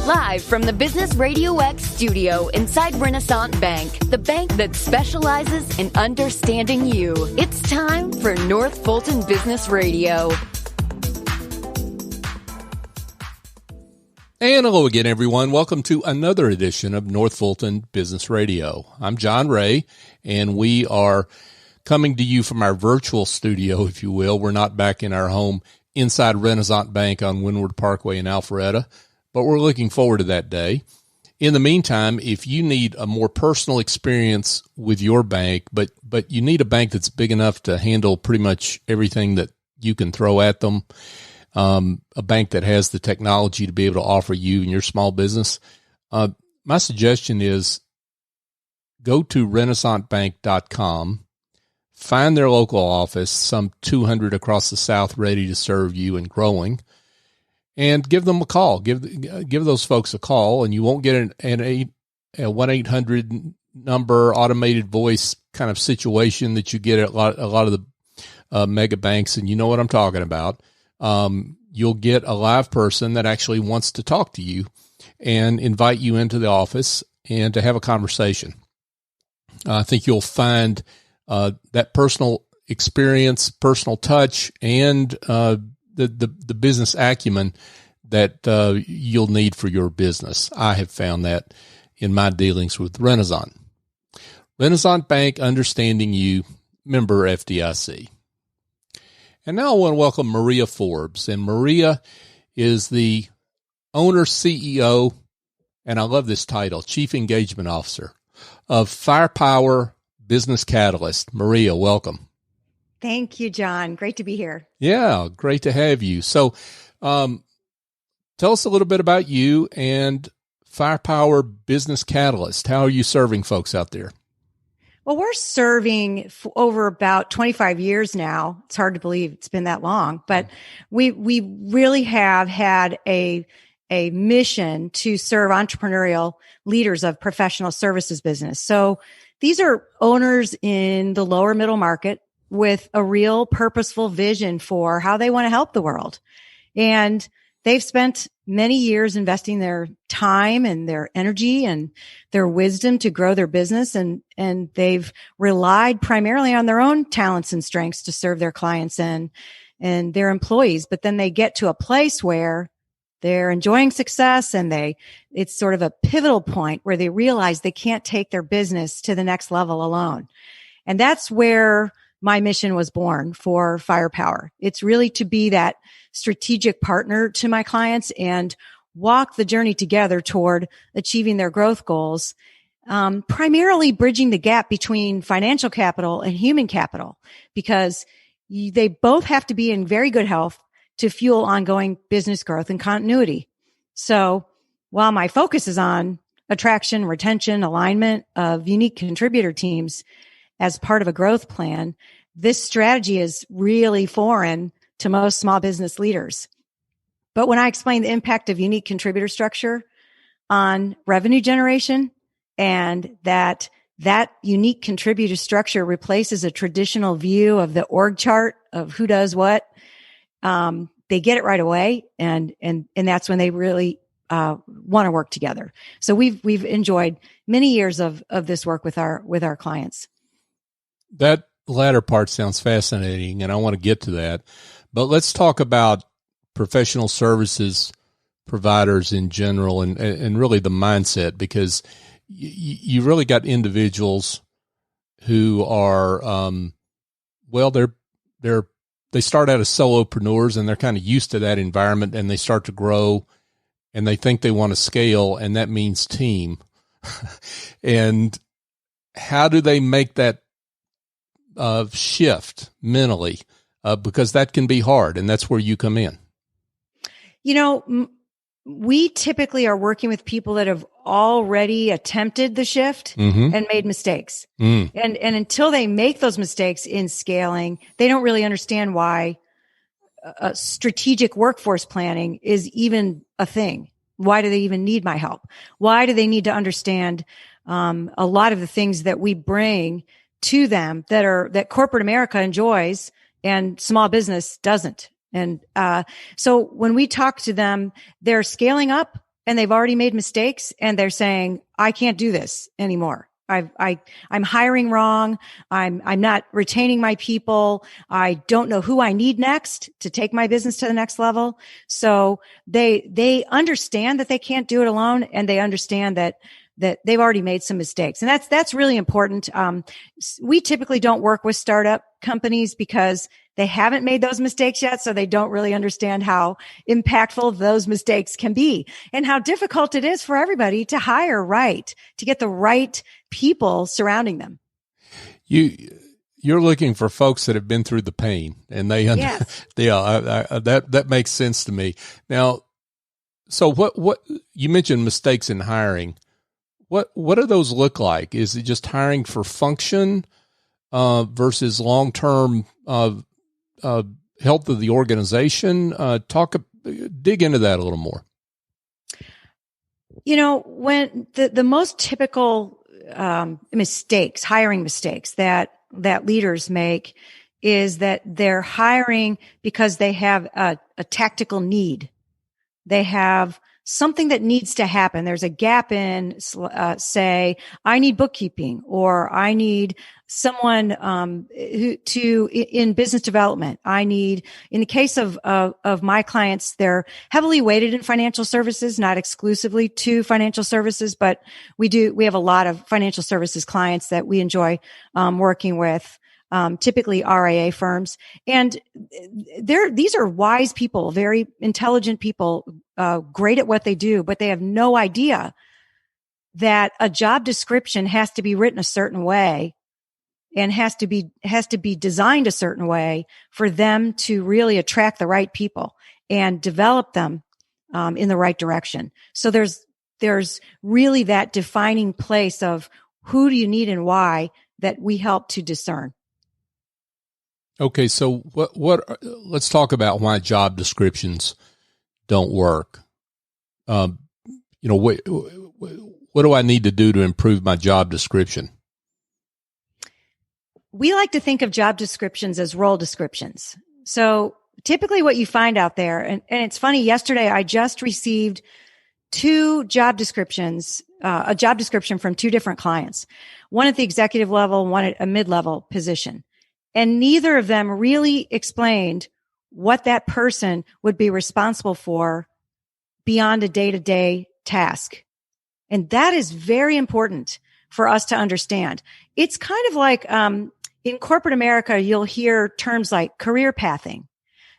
Live from the Business RadioX studio inside Renaissance Bank, the bank that specializes in understanding you. It's time for North Fulton Business Radio. And hello again, everyone. Welcome to another edition of North Fulton Business Radio. I'm John Ray, and we are coming to you from our virtual studio, if you will. We're not back in our home inside Renaissance Bank on Windward Parkway in Alpharetta, but we're looking forward to that day. In the meantime, if you need a more personal experience with your bank, but you need a bank that's big enough to handle pretty much everything that you can throw at them, a bank that has the technology to be able to offer you and your small business, my suggestion is go to renaissancebank.com, find their local office, some 200 across the South ready to serve you and growing, and give them a call. Give those folks a call, and you won't get a 1-800 number automated voice kind of situation that you get at a lot of the mega banks, and you know what I'm talking about. You'll get a live person that actually wants to talk to you and invite you into the office and to have a conversation. I think you'll find that personal experience, personal touch, and the business acumen that you'll need for your business. I have found that in my dealings with Renaissance. Renaissance Bank, understanding you, member FDIC. And now I want to welcome Maria Forbes. And Maria is the owner, CEO, and I love this title, Chief Engagement Officer of Firepower Business Catalyst. Maria, welcome. Thank you, John. Great to be here. Yeah, great to have you. So tell us a little bit about you and Firepower Business Catalyst. How are you serving folks out there? Well, we're serving over about 25 years now. It's hard to believe it's been that long, but we really have had a mission to serve entrepreneurial leaders of professional services business. So these are owners in the lower middle market with a real purposeful vision for how they want to help the world. And they've spent many years investing their time and their energy and their wisdom to grow their business. And they've relied primarily on their own talents and strengths to serve their clients and their employees. But then they get to a place where they're enjoying success and it's sort of a pivotal point where they realize they can't take their business to the next level alone. And that's where my mission was born for Firepower. It's really to be that strategic partner to my clients and walk the journey together toward achieving their growth goals, primarily bridging the gap between financial capital and human capital, because they both have to be in very good health to fuel ongoing business growth and continuity. So while my focus is on attraction, retention, alignment of unique contributor teams as part of a growth plan, this strategy is really foreign to most small business leaders. But when I explain the impact of unique contributor structure on revenue generation and that unique contributor structure replaces a traditional view of the org chart of who does what, they get it right away. And that's when they really want to work together. So we've enjoyed many years of this work with our clients. That latter part sounds fascinating, and I want to get to that. But let's talk about professional services providers in general and really the mindset, because you really got individuals who are, they start out as solopreneurs and they're kind of used to that environment, and they start to grow and they think they want to scale, and that means team. And how do they make that shift mentally? Because that can be hard, and that's where you come in. We typically are working with people that have already attempted the shift and made mistakes. And until they make those mistakes in scaling, they don't really understand why strategic workforce planning is even a thing. Why do they even need my help? Why do they need to understand a lot of the things that we bring to them that corporate America enjoys and small business doesn't? And so when we talk to them, they're scaling up and they've already made mistakes, and they're saying, I can't do this anymore. I'm hiring wrong. I'm not retaining my people. I don't know who I need next to take my business to the next level. So they understand that they can't do it alone, and they understand that they've already made some mistakes. And that's really important. We typically don't work with startup companies because they haven't made those mistakes yet. So they don't really understand how impactful those mistakes can be and how difficult it is for everybody to hire right, to get the right people surrounding them. You're looking for folks that have been through the pain, and Yes. that makes sense to me. Now, so what you mentioned mistakes in hiring. What do those look like? Is it just hiring for function versus long-term health of the organization? Dig into that a little more. When the most typical hiring mistakes that leaders make is that they're hiring because they have a tactical need. They have something that needs to happen. There's a gap in, say, I need bookkeeping, or I need someone in business development. I need, in the case of my clients, they're heavily weighted in financial services, not exclusively to financial services, but we have a lot of financial services clients that we enjoy working with. Typically RIA firms. And these are wise people, very intelligent people, great at what they do, but they have no idea that a job description has to be written a certain way and has to be designed a certain way for them to really attract the right people and develop them in the right direction. So there's really that defining place of who do you need and why that we help to discern. Okay, so let's talk about why job descriptions don't work. What do I need to do to improve my job description? We like to think of job descriptions as role descriptions. So typically what you find out there, and it's funny, yesterday I just received two job descriptions, a job description from two different clients, one at the executive level, one at a mid-level position. And neither of them really explained what that person would be responsible for beyond a day-to-day task. And that is very important for us to understand. It's kind of like in corporate America, you'll hear terms like career pathing.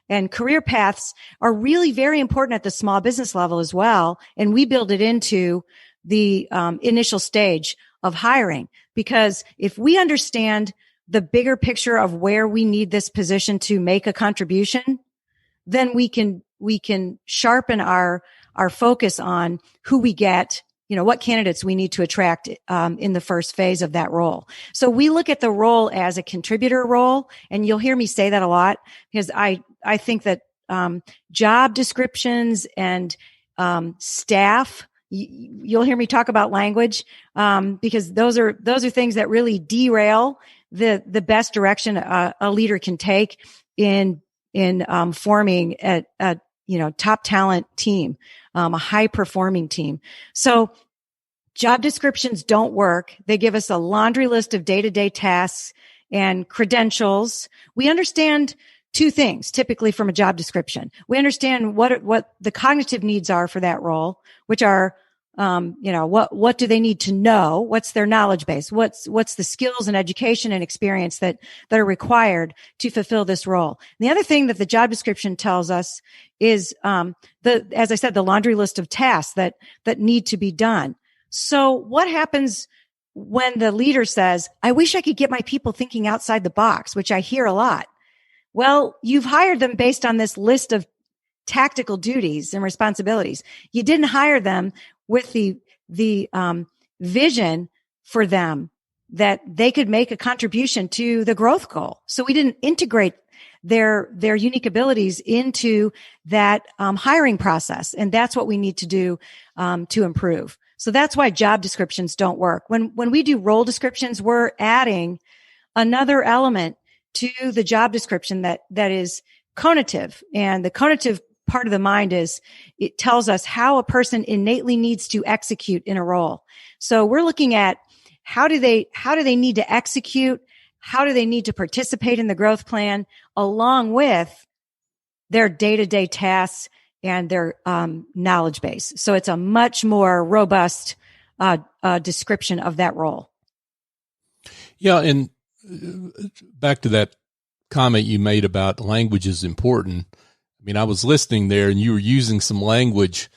And career paths are really very important at the small business level as well. And we build it into the initial stage of hiring, because if we understand the bigger picture of where we need this position to make a contribution, then we can sharpen our focus on who we get, what candidates we need to attract in the first phase of that role. So we look at the role as a contributor role, and you'll hear me say that a lot because I think that job descriptions and staff, you'll hear me talk about language because those are things that really derail the best direction a leader can take in forming a top talent team, a high performing team. So job descriptions don't work. They give us a laundry list of day-to-day tasks and credentials. We understand two things typically from a job description. We understand what the cognitive needs are for that role, which are what do they need to know? What's their knowledge base? What's the skills and education and experience that are required to fulfill this role? And the other thing that the job description tells us is, as I said, the laundry list of tasks that need to be done. So what happens when the leader says, I wish I could get my people thinking outside the box, which I hear a lot. Well, you've hired them based on this list of tactical duties and responsibilities. You didn't hire them with the vision for them that they could make a contribution to the growth goal. So we didn't integrate their unique abilities into that hiring process. And that's what we need to do to improve. So that's why job descriptions don't work. When we do role descriptions, we're adding another element to the job description that is conative. And the conative part of the mind is it tells us how a person innately needs to execute in a role. So we're looking at how do they need to execute? How do they need to participate in the growth plan along with their day-to-day tasks and their knowledge base? So it's a much more robust description of that role. Yeah, and back to that comment you made about language is important. I mean, I was listening there, and you were using some language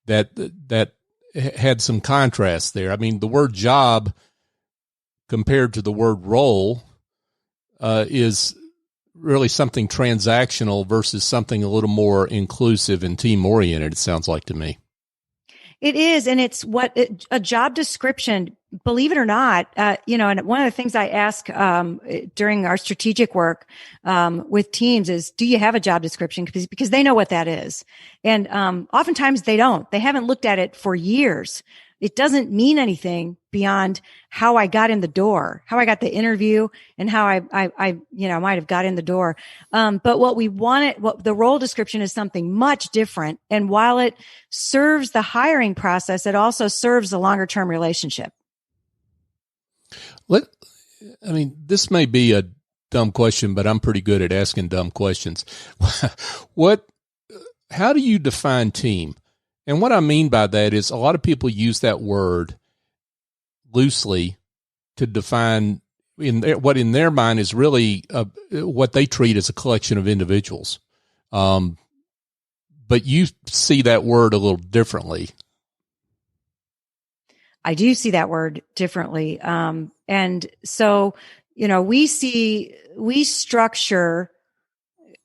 that had some contrast there. I mean, the word job compared to the word role is really something transactional versus something a little more inclusive and team-oriented, it sounds like to me. It is, and it's a job description, believe it or not, and one of the things I ask during our strategic work with teams is, do you have a job description? Because they know what that is. And oftentimes they don't. They haven't looked at it for years. It doesn't mean anything beyond how I got in the door, how I got the interview, and how I might have got in the door. But what the role description is something much different. And while it serves the hiring process, it also serves the longer term relationship. This may be a dumb question, but I'm pretty good at asking dumb questions. How do you define team? And what I mean by that is a lot of people use that word loosely to define what in their mind is really what they treat as a collection of individuals. But you see that word a little differently. I do see that word differently. And so, we structure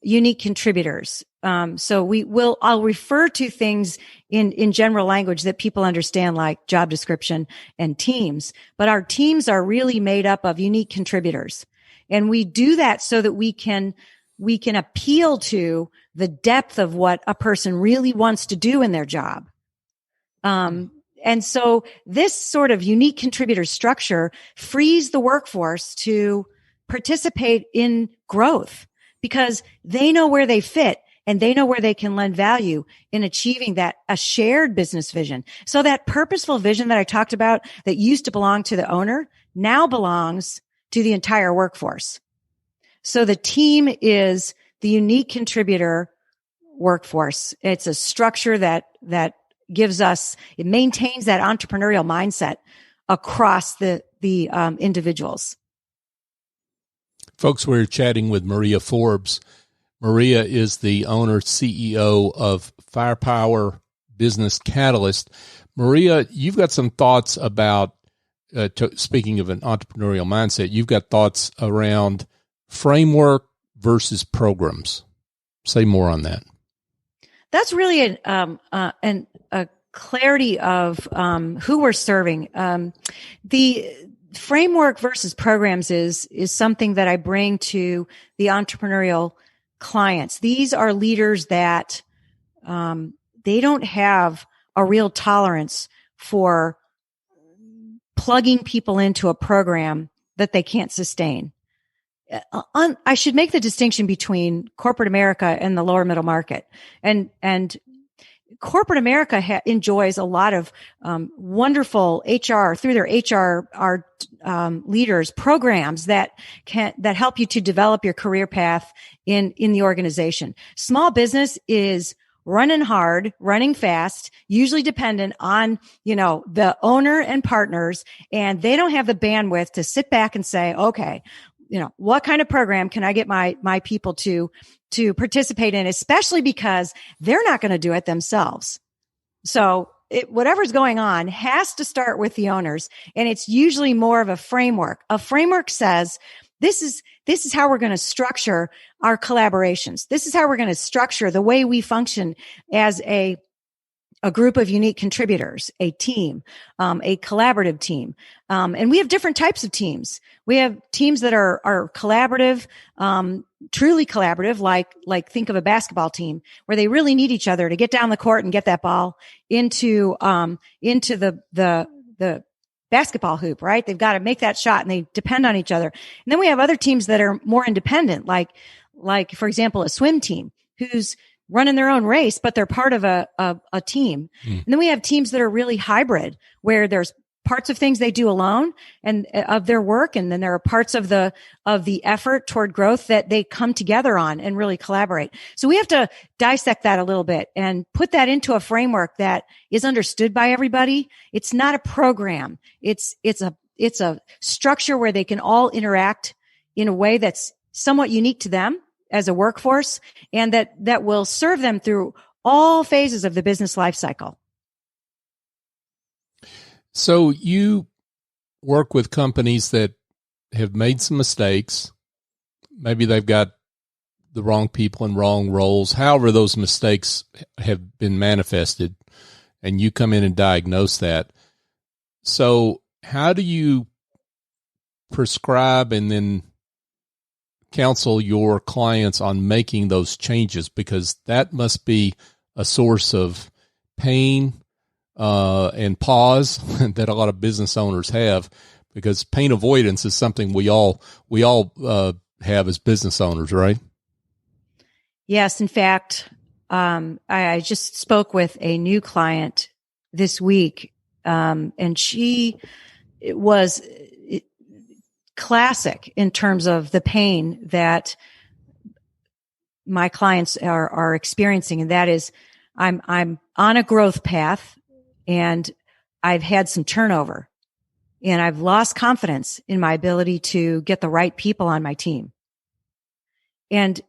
unique contributors. I'll refer to things in general language that people understand, like job description and teams, but our teams are really made up of unique contributors. And we do that so that we can appeal to the depth of what a person really wants to do in their job. And so this sort of unique contributor structure frees the workforce to participate in growth because they know where they fit. And they know where they can lend value in achieving a shared business vision. So that purposeful vision that I talked about that used to belong to the owner now belongs to the entire workforce. So the team is the unique contributor workforce. It's a structure that it maintains that entrepreneurial mindset across the individuals. Folks, we're chatting with Maria Forbes. Maria is the owner, CEO of Firepower Business Catalyst. Maria, you've got some thoughts about, speaking of an entrepreneurial mindset, you've got thoughts around framework versus programs. Say more on that. That's really a clarity of who we're serving. The framework versus programs is something that I bring to the entrepreneurial clients. These are leaders that they don't have a real tolerance for plugging people into a program that they can't sustain. I should make the distinction between corporate America and the lower middle market. And corporate America enjoys a lot of wonderful HR through their HR leaders programs that help you to develop your career path in the organization. Small business is running hard, running fast, usually dependent on, the owner and partners, and they don't have the bandwidth to sit back and say, okay, what kind of program can I get my people to participate in, especially because they're not going to do it themselves. So whatever's going on has to start with the owners. And it's usually more of a framework. A framework says, this is how we're going to structure our collaborations. This is how we're going to structure the way we function as a group of unique contributors, a team, a collaborative team. And we have different types of teams. We have teams that are collaborative, truly collaborative, like think of a basketball team where they really need each other to get down the court and get that ball into the basketball hoop, right? They've got to make that shot and they depend on each other. And then we have other teams that are more independent, like for example, a swim team whose running their own race, but they're part of a team. And then we have teams that are really hybrid, where there's parts of things they do alone and of their work. And then there are parts of the effort toward growth that they come together on and really collaborate. So we have to dissect that a little bit and put that into a framework that is understood by everybody. It's not a program. It's a structure where they can all interact in a way that's somewhat unique to them as a workforce, and that will serve them through all phases of the business life cycle. So you work with companies that have made some mistakes. Maybe they've got the wrong people in wrong roles. However, those mistakes have been manifested, and you come in and diagnose that. So how do you prescribe and then counsel your clients on making those changes? Because that must be a source of pain and pause that a lot of business owners have, because pain avoidance is something we all have as business owners, right? Yes. In fact, I just spoke with a new client this week, and she was classic in terms of the pain that my clients are experiencing. And that is, I'm on a growth path, and I've had some turnover, and I've lost confidence in my ability to get the right people on my team. And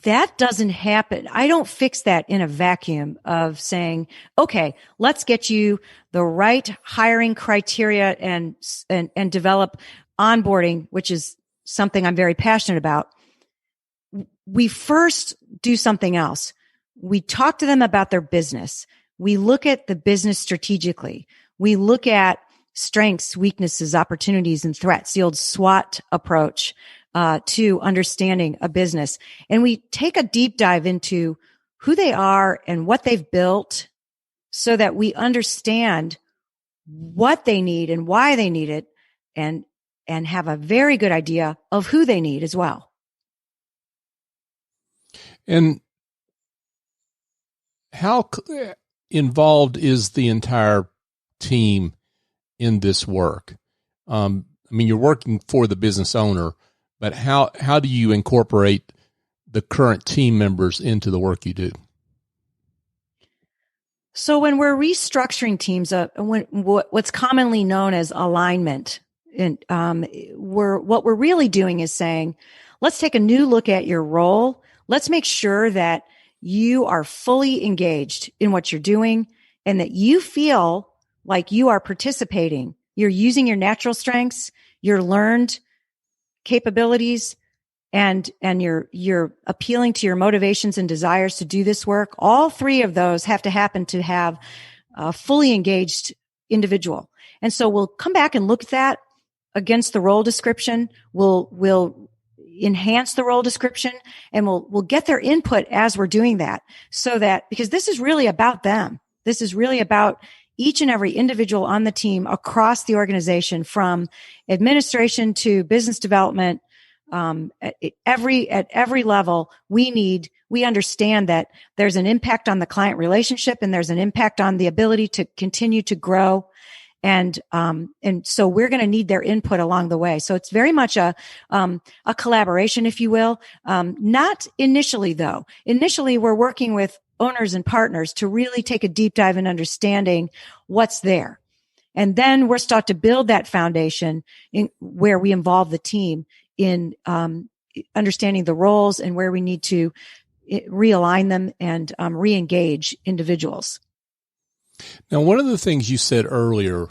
that doesn't happen. I don't fix that in a vacuum of saying, okay, let's get you the right hiring criteria and develop onboarding, which is something I'm very passionate about. We first do something else. We talk to them about their business. We look at the business strategically. We look at strengths, weaknesses, opportunities, and threats, the old SWOT approach to understanding a business. And we take a deep dive into who they are and what they've built, so that we understand what they need and why they need it, and have a very good idea of who they need as well. And how involved is the entire team in this work? I mean, you're working for the business owner, but how do you incorporate the current team members into the work you do? So when we're restructuring teams, what's commonly known as alignment, and what we're really doing is saying, let's take a new look at your role. Let's make sure that you are fully engaged in what you're doing, and that you feel like you are participating. You're using your natural strengths, your learned capabilities, and you're appealing to your motivations and desires to do this work. All three of those have to happen to have a fully engaged individual. And so we'll come back and look at that against the role description. We'll enhance the role description, and we'll get their input as we're doing that, so that, because this is really about them. This is really about each and every individual on the team across the organization, from administration to business development. At every level, we understand that there's an impact on the client relationship, and there's an impact on the ability to continue to grow. And so we're going to need their input along the way. So it's very much a collaboration, if you will. Not initially though. Initially, we're working with owners and partners to really take a deep dive in understanding what's there. And then we're start to build that foundation where we involve the team in understanding the roles and where we need to realign them and re-engage individuals. Now, one of the things you said earlier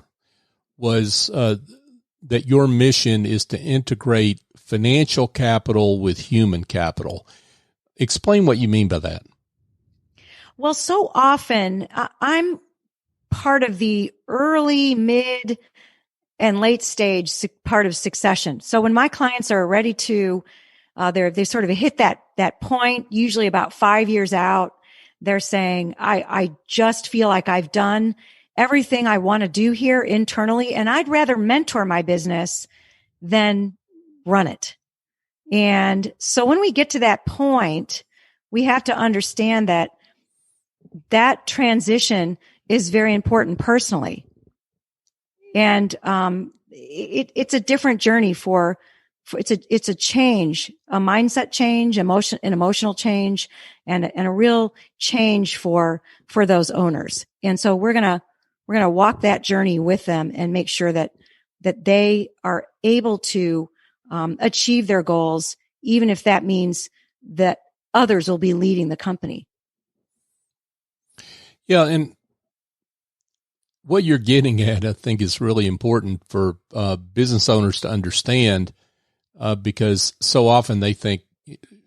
was that your mission is to integrate financial capital with human capital. Explain what you mean by that. Well, so often I'm part of the early, mid, and late stage part of succession. So when my clients are ready to, they sort of hit that point, usually about 5 years out, they're saying, I just feel like I've done everything I want to do here internally, and I'd rather mentor my business than run it. And so when we get to that point, we have to understand that that transition is very important personally. And, it's a different journey it's a change, a mindset change, an emotional change, and a real change for those owners. And so we're going to walk that journey with them and make sure that they are able to, achieve their goals, even if that means that others will be leading the company. Yeah. And what you're getting at, I think, is really important for business owners to understand, because so often they think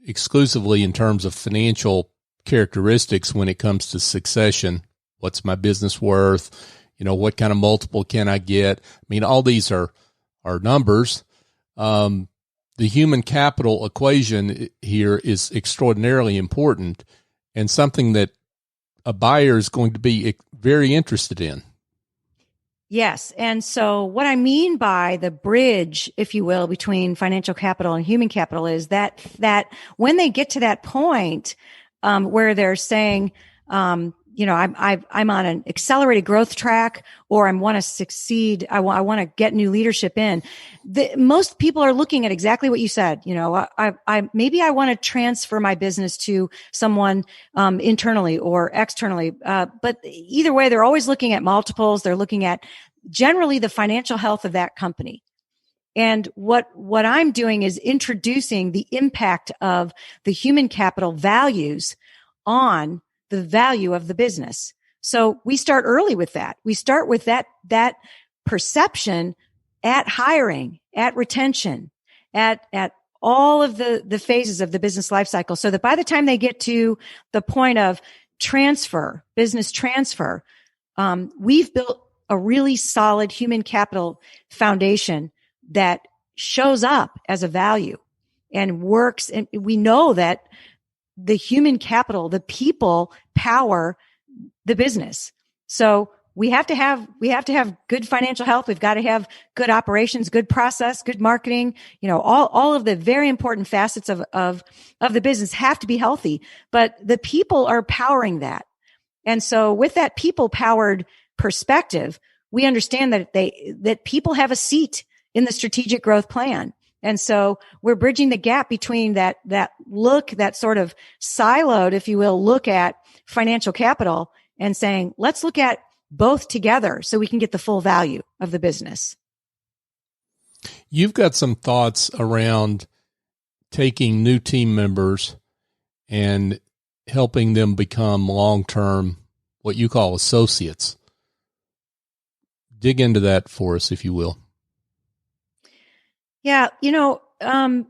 exclusively in terms of financial characteristics when it comes to succession. What's my business worth? What kind of multiple can I get? I mean, all these are numbers. The human capital equation here is extraordinarily important and something that a buyer is going to be very interested in. Yes. And so what I mean by the bridge, if you will, between financial capital and human capital is that when they get to that point, where they're saying, I'm on an accelerated growth track, or I want to succeed. I want to get new leadership in. Most people are looking at exactly what you said. Maybe I want to transfer my business to someone, internally or externally. But either way, they're always looking at multiples. They're looking at generally the financial health of that company. And what I'm doing is introducing the impact of the human capital values on the value of the business. So we start early with that. We start with that perception at hiring, at retention, at all of the phases of the business life cycle, so that by the time they get to the point of business transfer, we've built a really solid human capital foundation that shows up as a value and works. And we know that the human capital, the people power the business. So we have to have good financial health. We've got to have good operations, good process, good marketing. All of the very important facets of the business have to be healthy, but the people are powering that. And so with that people powered perspective, we understand that people have a seat in the strategic growth plan. And so we're bridging the gap between that sort of siloed, if you will, look at financial capital and saying, let's look at both together so we can get the full value of the business. You've got some thoughts around taking new team members and helping them become long-term, what you call associates. Dig into that for us, if you will. Yeah. To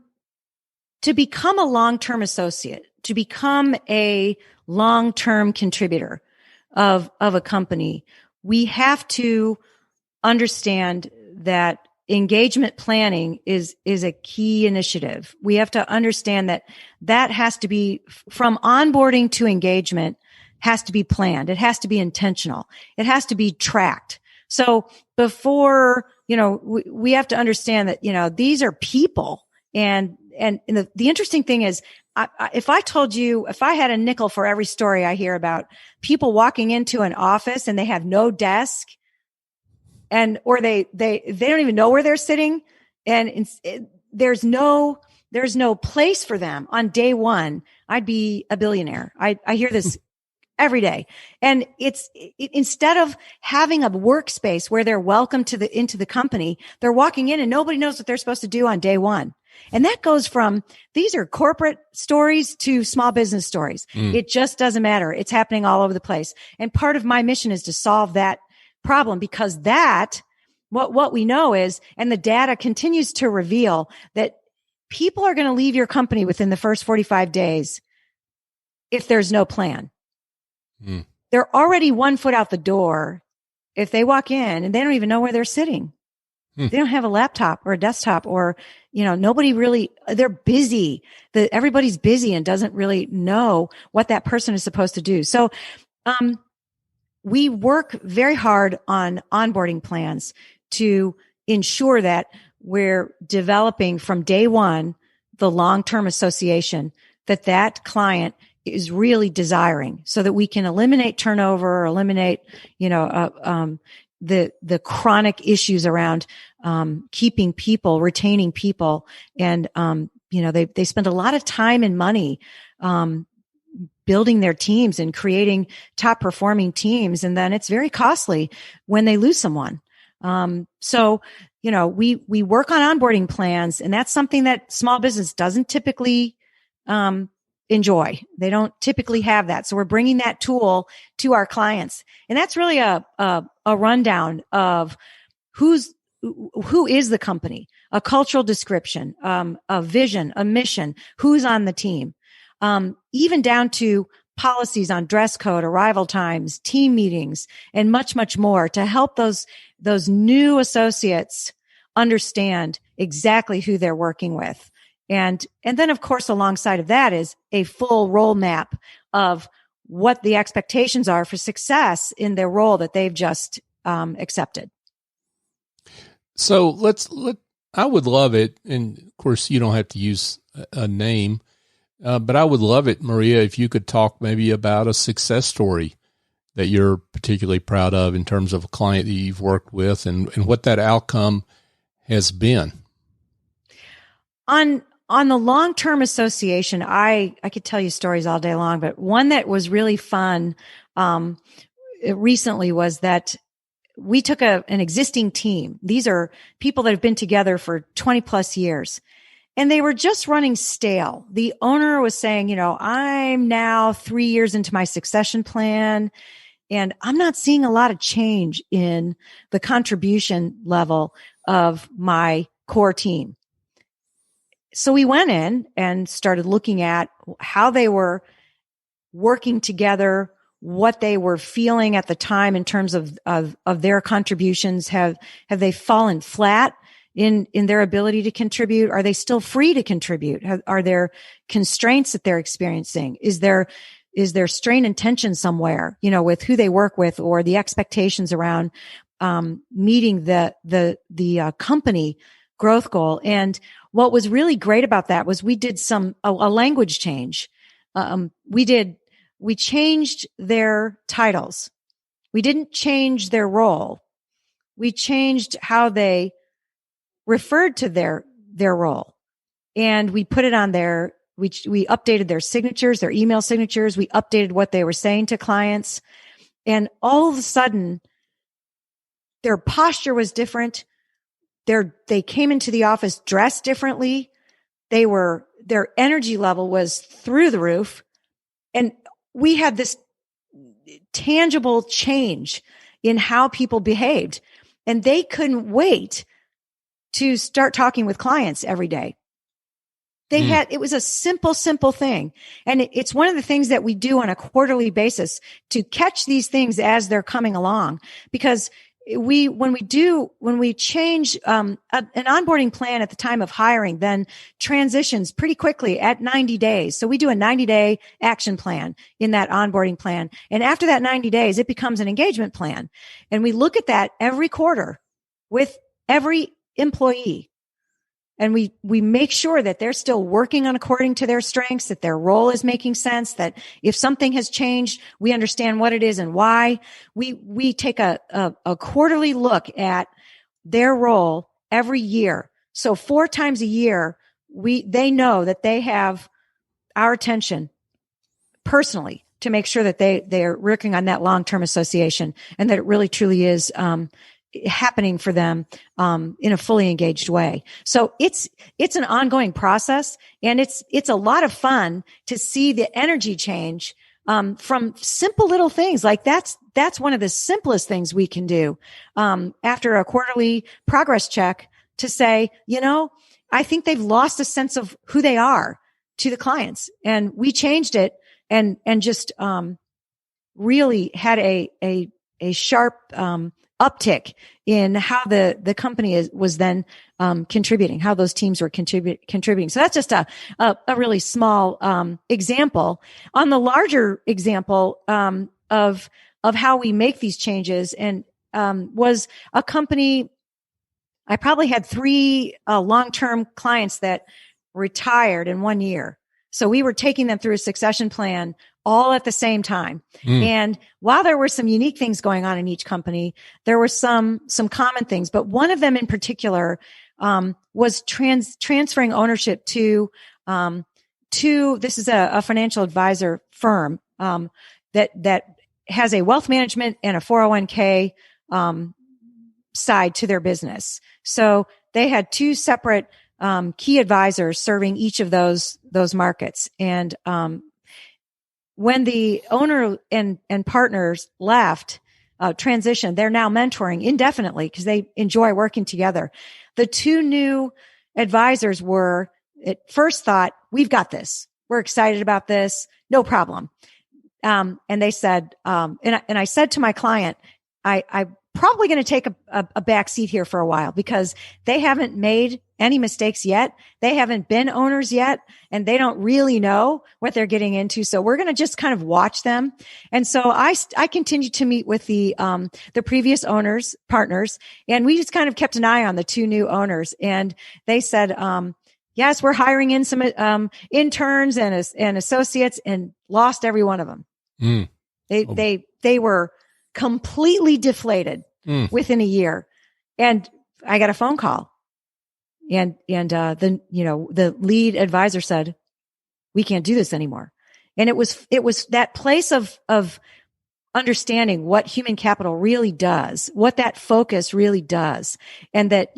become a long-term associate, to become a long-term contributor of a company, we have to understand that engagement planning is a key initiative. We have to understand that has to be, from onboarding to engagement, has to be planned. It has to be intentional. It has to be tracked. So before, we have to understand that, these are people. And the interesting thing is, if I had a nickel for every story I hear about people walking into an office and they have no desk or they don't even know where they're sitting, and there's no place for them on day one, I'd be a billionaire. I hear this every day. And instead of having a workspace where they're welcome into the company, they're walking in and nobody knows what they're supposed to do on day one. And that goes from, these are corporate stories to small business stories. It just doesn't matter. It's happening all over the place. And part of my mission is to solve that problem, because what we know is, and the data continues to reveal, that people are going to leave your company within the first 45 days if there's no plan. They're already 1 foot out the door if they walk in and they don't even know where they're sitting. They don't have a laptop or a desktop, or, nobody really, they're busy. Everybody's busy and doesn't really know what that person is supposed to do. So, we work very hard on onboarding plans to ensure that we're developing from day one the long-term association, that client is really desiring, so that we can eliminate turnover, or eliminate, the chronic issues around keeping people, retaining people. And, they spend a lot of time and money building their teams and creating top performing teams. And then it's very costly when they lose someone. So, we work on onboarding plans, and that's something that small business doesn't typically enjoy. They don't typically have that. So we're bringing that tool to our clients. And that's really a rundown of who is the company, a cultural description, a vision, a mission, who's on the team, even down to policies on dress code, arrival times, team meetings, and much, much more to help those new associates understand exactly who they're working with. And then, of course, alongside of that is a full role map of what the expectations are for success in their role that they've just accepted. So I would love it. And of course, you don't have to use a name, but I would love it, Maria, if you could talk maybe about a success story that you're particularly proud of in terms of a client that you've worked with and what that outcome has been. On the long-term association, I could tell you stories all day long, but one that was really fun recently was that we took an existing team. These are people that have been together for 20 plus years, and they were just running stale. The owner was saying, I'm now 3 years into my succession plan, and I'm not seeing a lot of change in the contribution level of my core team. So we went in and started looking at how they were working together, what they were feeling at the time in terms of their contributions. Have they fallen flat in their ability to contribute? Are they still free to contribute? Are there constraints that they're experiencing? Is there strain and tension somewhere, with who they work with, or the expectations around meeting the company growth goal? And what was really great about that was we did a language change. We changed their titles. We didn't change their role. We changed how they referred to their role. And we put it on we updated their signatures, their email signatures. We updated what they were saying to clients. And all of a sudden, their posture was different. They came into the office dressed differently. Their energy level was through the roof. And we had this tangible change in how people behaved. And they couldn't wait to start talking with clients every day. It was a simple thing. And it's one of the things that we do on a quarterly basis to catch these things as they're coming along, because when we change an onboarding plan at the time of hiring, then transitions pretty quickly at 90 days. So we do a 90-day action plan in that onboarding plan. And after that 90 days, it becomes an engagement plan. And we look at that every quarter with every employee. And we make sure that they're still working on according to their strengths, that their role is making sense, that if something has changed, we understand what it is and why. We take a quarterly look at their role every year. So 4 times a year, they know that they have our attention personally to make sure that they are working on that long-term association, and that it really truly is happening for them in a fully engaged way. So it's an ongoing process, and it's a lot of fun to see the energy change from simple little things. Like that's one of the simplest things we can do after a quarterly progress check, to say, I think they've lost a sense of who they are to the clients, and we changed it and just really had a sharp uptick in how the company was then contributing, how those teams were contributing. So that's just a really small example. On the larger example of how we make these changes, and was a company. I probably had 3 long-term clients that retired in 1 year. So we were taking them through a succession plan all at the same time. And while there were some unique things going on in each company, there were some common things, but one of them in particular, was transferring ownership to this is a financial advisor firm, that has a wealth management and a 401k, side to their business. So they had two separate, key advisors serving each of those markets. And, when the owner and partners left, transition, they're now mentoring indefinitely because they enjoy working together. The two new advisors were at first thought, we've got this. We're excited about this. No problem. And they said, and I said to my client, I'm probably going to take a back seat here for a while because they haven't made any mistakes yet. They haven't been owners yet, and they don't really know what they're getting into. So we're going to just kind of watch them. And so I continued to meet with the previous owners, partners, and we just kind of kept an eye on the two new owners. And they said, yes, we're hiring in some interns and associates, and lost every one of them. They were completely deflated within a year. And I got a phone call, and the lead advisor said, we can't do this anymore. And it was that place of understanding what human capital really does, what that focus really does. And that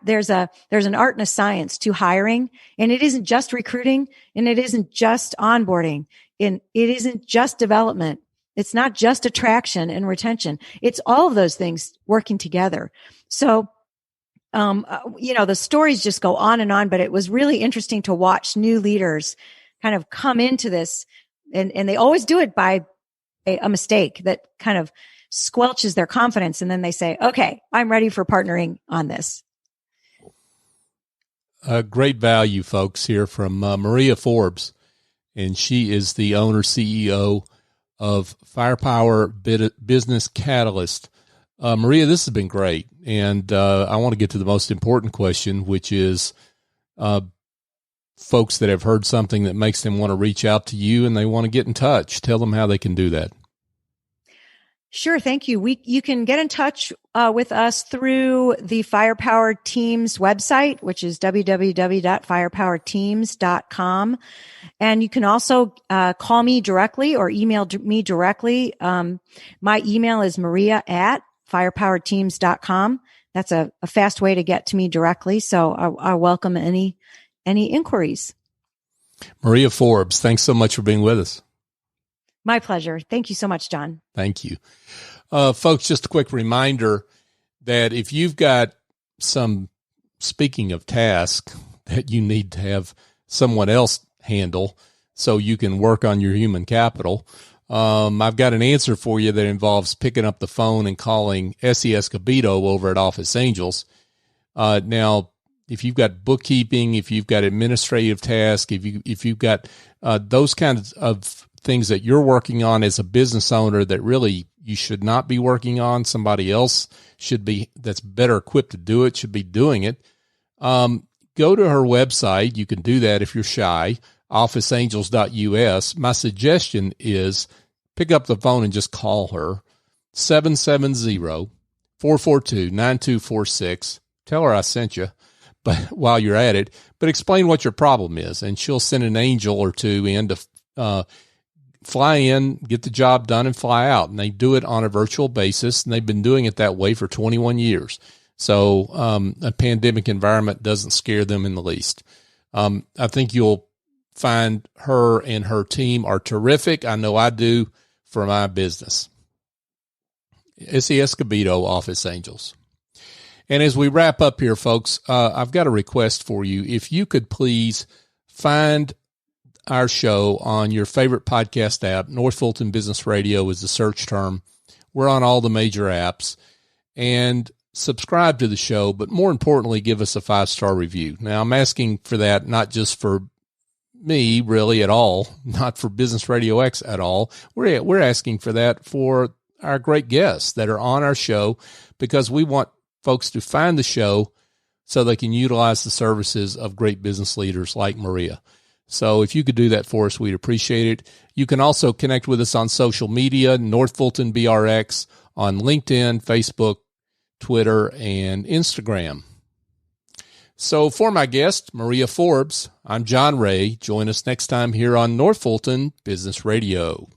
there's an art and a science to hiring, and it isn't just recruiting, and it isn't just onboarding, and it isn't just development. It's not just attraction and retention. It's all of those things working together. So, the stories just go on and on, but it was really interesting to watch new leaders kind of come into this, and they always do it by a mistake that kind of squelches their confidence. And then they say, okay, I'm ready for partnering on this. Great value, folks, here from Maria Forbes. And she is the owner, CEO of Firepower Business Catalyst. Maria, this has been great. And I want to get to the most important question, which is folks that have heard something that makes them want to reach out to you and they want to get in touch. Tell them how they can do that. Sure. Thank you. You can get in touch with us through the Firepower Teams website, which is www.firepowerteams.com. And you can also call me directly or email me directly. My email is maria@firepowerteams.com. That's a fast way to get to me directly. So I welcome any inquiries. Maria Forbes, thanks so much for being with us. My pleasure. Thank you so much, John. Thank you. Folks, just a quick reminder that if you've got speaking of tasks that you need to have someone else handle so you can work on your human capital, I've got an answer for you that involves picking up the phone and calling S.E. Escobedo over at Office Angels. Now, if you've got bookkeeping, if you've got administrative tasks, if you've got those kinds of things that you're working on as a business owner that really you should not be working on, somebody else that's better equipped to do it, should be doing it. Go to her website. You can do that if you're shy, officeangels.us. My suggestion is pick up the phone and just call her, 770-442-9246. Tell her I sent you, but while you're at it, but explain what your problem is, and she'll send an angel or two in to fly in, get the job done, and fly out. And they do it on a virtual basis, and they've been doing it that way for 21 years. So a pandemic environment doesn't scare them in the least. I think you'll find her and her team are terrific. I know I do for my business. S.E. Escobedo, Office Angels. And as we wrap up here, folks, I've got a request for you. If you could please find our show on your favorite podcast app. North Fulton Business Radio is the search term. We're on all the major apps. And subscribe to the show, but more importantly, give us a 5-star review. Now, I'm asking for that not just for me really at all, not for Business RadioX at all. We're asking for that for our great guests that are on our show, because we want folks to find the show so they can utilize the services of great business leaders like Maria. So if you could do that for us, we'd appreciate it. You can also connect with us on social media, North Fulton BRX, on LinkedIn, Facebook, Twitter, and Instagram. So for my guest, Maria Forbes, I'm John Ray. Join us next time here on North Fulton Business Radio.